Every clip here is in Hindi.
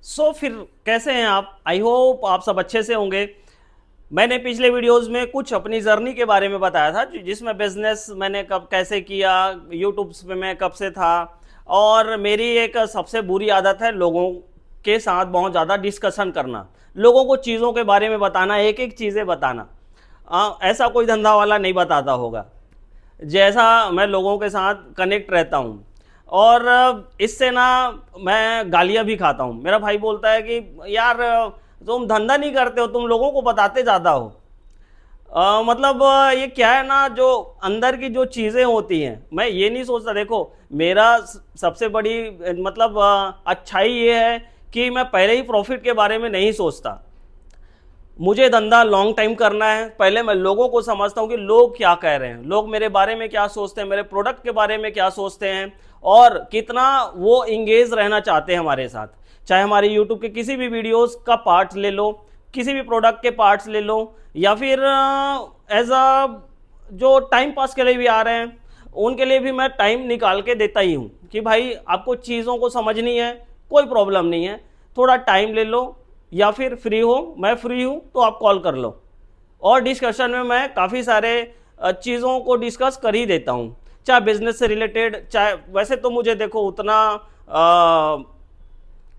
फिर कैसे हैं आप? आई होप आप सब अच्छे से होंगे। मैंने पिछले वीडियोस में कुछ अपनी जर्नी के बारे में बताया था जिसमें बिजनेस मैंने कब कैसे किया, यूट्यूब पे मैं कब से था। और मेरी एक सबसे बुरी आदत है लोगों के साथ बहुत ज़्यादा डिस्कशन करना, लोगों को चीज़ों के बारे में बताना, एक एक चीज़ें बताना। ऐसा कोई धंधा वाला नहीं बताता होगा जैसा मैं लोगों के साथ कनेक्ट रहता हूँ। और इससे ना मैं गालियाँ भी खाता हूँ। मेरा भाई बोलता है कि यार तुम धंधा नहीं करते हो, तुम लोगों को बताते ज़्यादा हो। मतलब ये क्या है ना, जो अंदर की जो चीज़ें होती हैं मैं ये नहीं सोचता। देखो, मेरा सबसे बड़ी मतलब अच्छाई ये है कि मैं पहले ही प्रॉफिट के बारे में नहीं सोचता। मुझे धंधा लॉन्ग टाइम करना है। पहले मैं लोगों को समझता हूँ कि लोग क्या कह रहे हैं, लोग मेरे बारे में क्या सोचते हैं, मेरे प्रोडक्ट के बारे में क्या सोचते हैं, और कितना वो इंगेज रहना चाहते हैं हमारे साथ। चाहे हमारे यूट्यूब के किसी भी वीडियोस का पार्ट ले लो, किसी भी प्रोडक्ट के पार्ट्स ले लो, या फिर एज अ जो टाइम पास के लिए भी आ रहे हैं उनके लिए भी मैं टाइम निकाल के देता ही हूँ कि भाई आपको चीज़ों को समझनी है, कोई प्रॉब्लम नहीं है, थोड़ा टाइम ले लो, या फिर फ्री हो, मैं फ्री हूँ तो आप कॉल कर लो। और डिस्कशन में मैं काफ़ी सारे चीज़ों को डिस्कस कर ही देता हूँ, चाहे बिजनेस से रिलेटेड, चाहे वैसे तो मुझे देखो उतना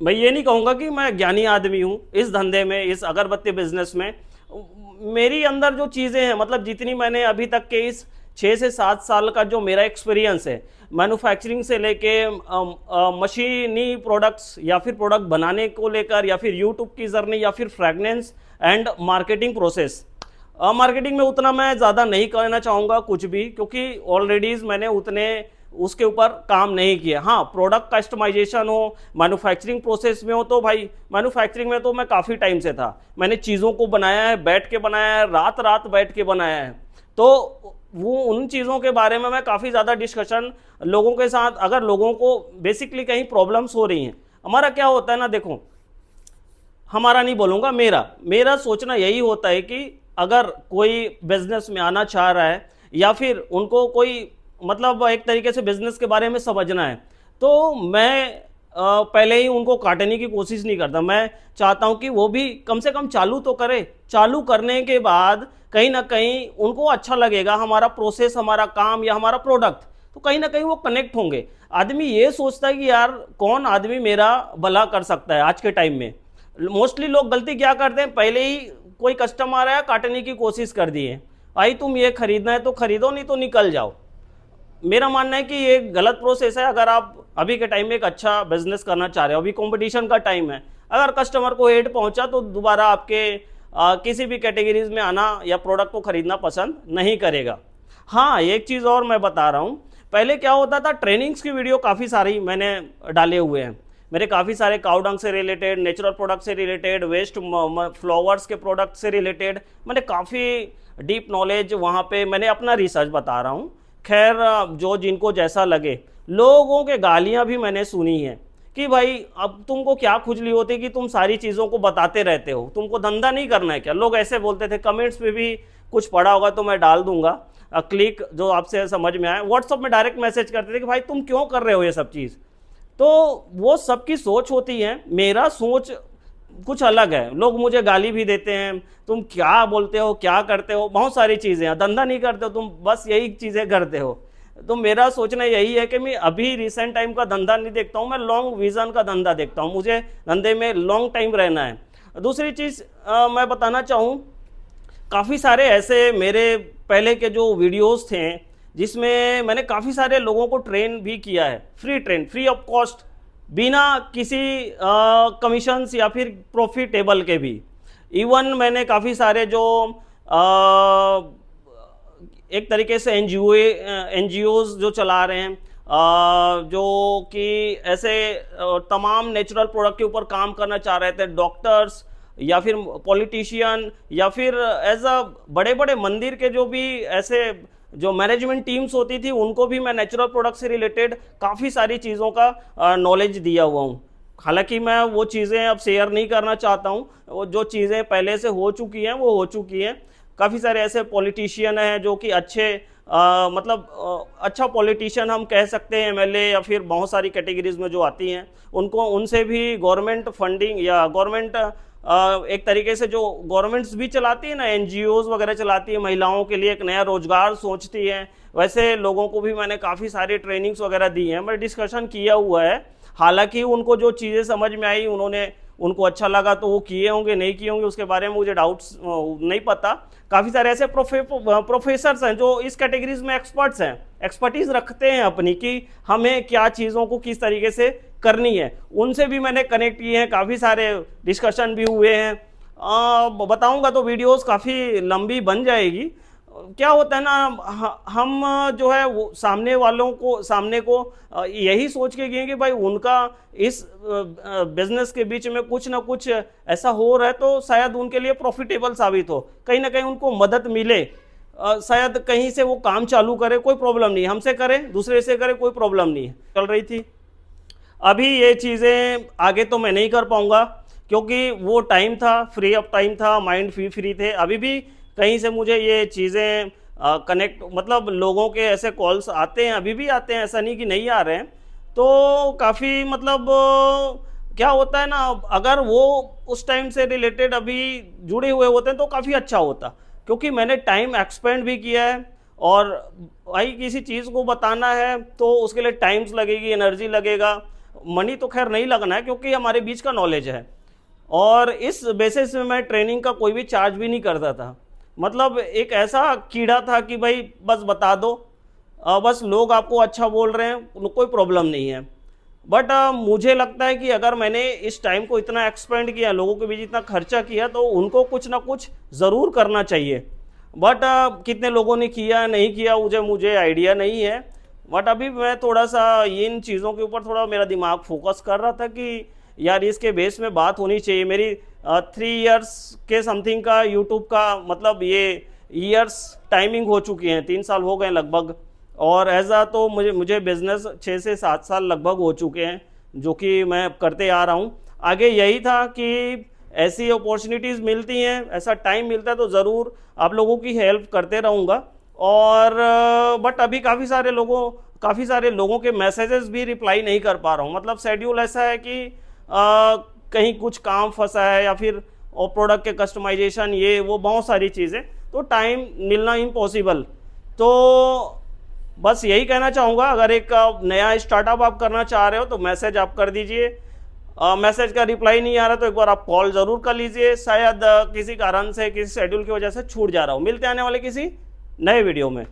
मैं ये नहीं कहूँगा कि मैं ज्ञानी आदमी हूँ इस धंधे में, इस अगरबत्ती बिजनेस में। मेरी अंदर जो चीज़ें हैं, मतलब जितनी मैंने अभी तक के इस 6 से 7 साल का जो मेरा एक्सपीरियंस है, मैन्युफैक्चरिंग से लेके मशीनी प्रोडक्ट्स या फिर प्रोडक्ट बनाने को लेकर, या फिर यूट्यूब की जर्नी, या फिर fragrance and marketing process. Marketing में उतना मैं ज़्यादा नहीं कहना चाहूँगा कुछ भी, क्योंकि ऑलरेडी मैंने उतने उसके ऊपर काम नहीं किया। हाँ, प्रोडक्ट कस्टमाइजेशन हो, मैन्युफैक्चरिंग प्रोसेस में हो, तो भाई मैन्युफैक्चरिंग में तो मैं काफ़ी टाइम से था। मैंने चीज़ों को बनाया है, बैठ के बनाया है, रात रात बैठ के बनाया है। तो वो उन चीज़ों के बारे में मैं काफ़ी ज़्यादा डिस्कशन लोगों के साथ, अगर लोगों को बेसिकली कहीं प्रॉब्लम्स हो रही हैं, हमारा क्या होता है ना, देखो हमारा नहीं बोलूँगा, मेरा मेरा सोचना यही होता है कि अगर कोई बिजनेस में आना चाह रहा है, या फिर उनको कोई मतलब एक तरीके से बिजनेस के बारे में समझना है, तो मैं पहले ही उनको काटने की कोशिश नहीं करता। मैं चाहता हूं कि वो भी कम से कम चालू तो करे। चालू करने के बाद कहीं ना कहीं उनको अच्छा लगेगा हमारा प्रोसेस, हमारा काम या हमारा प्रोडक्ट, तो कहीं ना कहीं वो कनेक्ट होंगे। आदमी ये सोचता है कि यार कौन आदमी मेरा भला कर सकता है। आज के टाइम में मोस्टली लोग गलती क्या करते हैं, पहले ही कोई कस्टमर आया काटने की कोशिश कर दिए, भाई तुम ये खरीदना है तो खरीदो, नहीं तो निकल जाओ। मेरा मानना है कि ये गलत प्रोसेस है। अगर आप अभी के टाइम में एक अच्छा बिजनेस करना चाह रहे हो, अभी कंपटीशन का टाइम है, अगर कस्टमर को हेट पहुंचा तो दोबारा आपके किसी भी कैटेगरीज में आना या प्रोडक्ट को खरीदना पसंद नहीं करेगा। हाँ, एक चीज़ और मैं बता रहा हूँ। पहले क्या होता था, ट्रेनिंग्स की वीडियो काफ़ी सारी मैंने डाले हुए हैं। मेरे काफ़ी सारे काउडंग से रिलेटेड, नेचुरल प्रोडक्ट से रिलेटेड, वेस्ट फ्लावर्स के प्रोडक्ट से रिलेटेड मैंने काफ़ी डीप नॉलेज वहाँ पे, मैंने अपना रिसर्च बता रहा हूँ। खैर, जो जिनको जैसा लगे। लोगों के गालियाँ भी मैंने सुनी है कि भाई अब तुमको क्या खुजली होती कि तुम सारी चीज़ों को बताते रहते हो, तुमको धंधा नहीं करना है क्या? लोग ऐसे बोलते थे। कमेंट्स पे भी कुछ पड़ा होगा तो मैं डाल दूंगा, क्लिक जो आपसे समझ में आए। व्हाट्सअप में डायरेक्ट मैसेज करते थे कि भाई तुम क्यों कर रहे हो ये सब चीज़। तो वो सबकी सोच होती है, मेरा सोच कुछ अलग है। लोग मुझे गाली भी देते हैं, तुम क्या बोलते हो, क्या करते हो, बहुत सारी चीज़ें हैं, धंधा नहीं करते हो तुम, बस यही चीज़ें करते हो। तो मेरा सोचना यही है कि मैं अभी रिसेंट टाइम का धंधा नहीं देखता हूँ, मैं लॉन्ग विजन का धंधा देखता हूँ। मुझे धंधे में लॉन्ग टाइम रहना है। दूसरी चीज़ मैं बताना चाहूँ, काफ़ी सारे ऐसे मेरे पहले के जो वीडियोस थे जिसमें मैंने काफ़ी सारे लोगों को ट्रेन भी किया है, free train, free of cost, बिना किसी कमीशंस या फिर प्रॉफिटेबल के भी। इवन मैंने काफ़ी सारे जो एक तरीके से एनजीओज जो चला रहे हैं, जो कि ऐसे तमाम नेचुरल प्रोडक्ट के ऊपर काम करना चाह रहे थे, डॉक्टर्स या फिर पॉलिटिशियन, या फिर एज अ बड़े बड़े मंदिर के जो भी ऐसे जो मैनेजमेंट टीम्स होती थी, उनको भी मैं नेचुरल प्रोडक्ट से रिलेटेड काफ़ी सारी चीज़ों का नॉलेज दिया हुआ हूँ। हालांकि मैं वो चीज़ें अब शेयर नहीं करना चाहता हूँ, वो जो चीज़ें पहले से हो चुकी हैं वो हो चुकी हैं। काफ़ी सारे ऐसे पॉलिटिशियन हैं जो कि अच्छे मतलब अच्छा पॉलिटिशियन हम कह सकते हैं, एमएलए या फिर बहुत सारी कैटेगरीज में जो आती हैं उनको, उनसे भी गवर्नमेंट फंडिंग या गवर्नमेंट एक तरीके से जो गवर्नमेंट्स भी चलाती है ना, एनजीओज वगैरह चलाती है, महिलाओं के लिए एक नया रोजगार सोचती है, वैसे लोगों को भी मैंने काफ़ी सारी ट्रेनिंग्स वगैरह दी हैं, मैं डिस्कशन किया हुआ है। हालांकि उनको जो चीज़ें समझ में आई, उनको अच्छा लगा तो वो किए होंगे, नहीं किए होंगे उसके बारे में मुझे डाउट्स नहीं पता। काफ़ी सारे ऐसे प्रोफेसर्स हैं जो इस कैटेगरीज में एक्सपर्ट्स हैं, एक्सपर्टीज रखते हैं अपनी कि हमें क्या चीज़ों को किस तरीके से करनी है, उनसे भी मैंने कनेक्ट किए हैं, काफ़ी सारे डिस्कशन भी हुए हैं। बताऊंगा तो वीडियोस काफ़ी लंबी बन जाएगी। क्या होता है ना, हम जो है वो सामने को यही सोच के गए कि भाई उनका इस बिजनेस के बीच में कुछ ना कुछ ऐसा हो रहा है तो शायद उनके लिए प्रॉफिटेबल साबित हो, कहीं ना कहीं उनको मदद मिले, शायद कहीं से वो काम चालू करे, कोई प्रॉब्लम नहीं, हमसे करे दूसरे से करे कोई प्रॉब्लम नहीं है, चल रही थी। अभी ये चीज़ें आगे तो मैं नहीं कर पाऊंगा क्योंकि वो टाइम था, फ्री ऑफ टाइम था, माइंड फ्री थे। अभी भी कहीं से मुझे ये चीज़ें कनेक्ट, मतलब लोगों के ऐसे कॉल्स आते हैं, अभी भी आते हैं, ऐसा नहीं कि नहीं आ रहे हैं। तो काफ़ी मतलब क्या होता है ना, अगर वो उस टाइम से रिलेटेड अभी जुड़े हुए होते हैं तो काफ़ी अच्छा होता, क्योंकि मैंने टाइम एक्सपेंड भी किया है। और भाई किसी चीज़ को बताना है तो उसके लिए टाइम्स लगेगी, एनर्जी लगेगा, मनी तो खैर नहीं लगना है क्योंकि हमारे बीच का नॉलेज है। और इस बेसिस में मैं ट्रेनिंग का कोई भी चार्ज भी नहीं करता था, मतलब एक ऐसा कीड़ा था कि भाई बस बता दो, बस लोग आपको अच्छा बोल रहे हैं, कोई प्रॉब्लम नहीं है। बट मुझे लगता है कि अगर मैंने इस टाइम को इतना एक्सपेंड किया, लोगों के बीच इतना खर्चा किया, तो उनको कुछ ना कुछ ज़रूर करना चाहिए। बट कितने लोगों ने किया नहीं किया मुझे आइडिया नहीं है। बट अभी मैं थोड़ा सा इन चीज़ों के ऊपर थोड़ा मेरा दिमाग फोकस कर रहा था कि यार इसके बेस में बात होनी चाहिए। मेरी 3 इयर्स के समथिंग का यूट्यूब का, मतलब ये ईयर्स टाइमिंग हो चुकी हैं, 3 साल हो गए लगभग। और ऐसा तो मुझे बिजनेस 6 से 7 साल लगभग हो चुके हैं जो कि मैं करते आ रहा हूँ। आगे यही था कि ऐसी अपॉर्चुनिटीज़ मिलती हैं, ऐसा टाइम मिलता है तो ज़रूर आप लोगों की हेल्प करते रहूँगा। और बट अभी काफ़ी सारे लोगों के मैसेजेस भी रिप्लाई नहीं कर पा रहा हूँ, मतलब शेड्यूल ऐसा है कि कहीं कुछ काम फंसा है या फिर और प्रोडक्ट के कस्टमाइजेशन, ये वो बहुत सारी चीज़ें, तो टाइम मिलना इम्पॉसिबल। तो बस यही कहना चाहूँगा, अगर एक नया स्टार्टअप आप करना चाह रहे हो तो मैसेज आप कर दीजिए, मैसेज का रिप्लाई नहीं आ रहा तो एक बार आप कॉल ज़रूर कर लीजिए, शायद किसी कारण से, किसी शेड्यूल की वजह से छूट जा रहा हो। मिलते आने वाले किसी नए वीडियो में।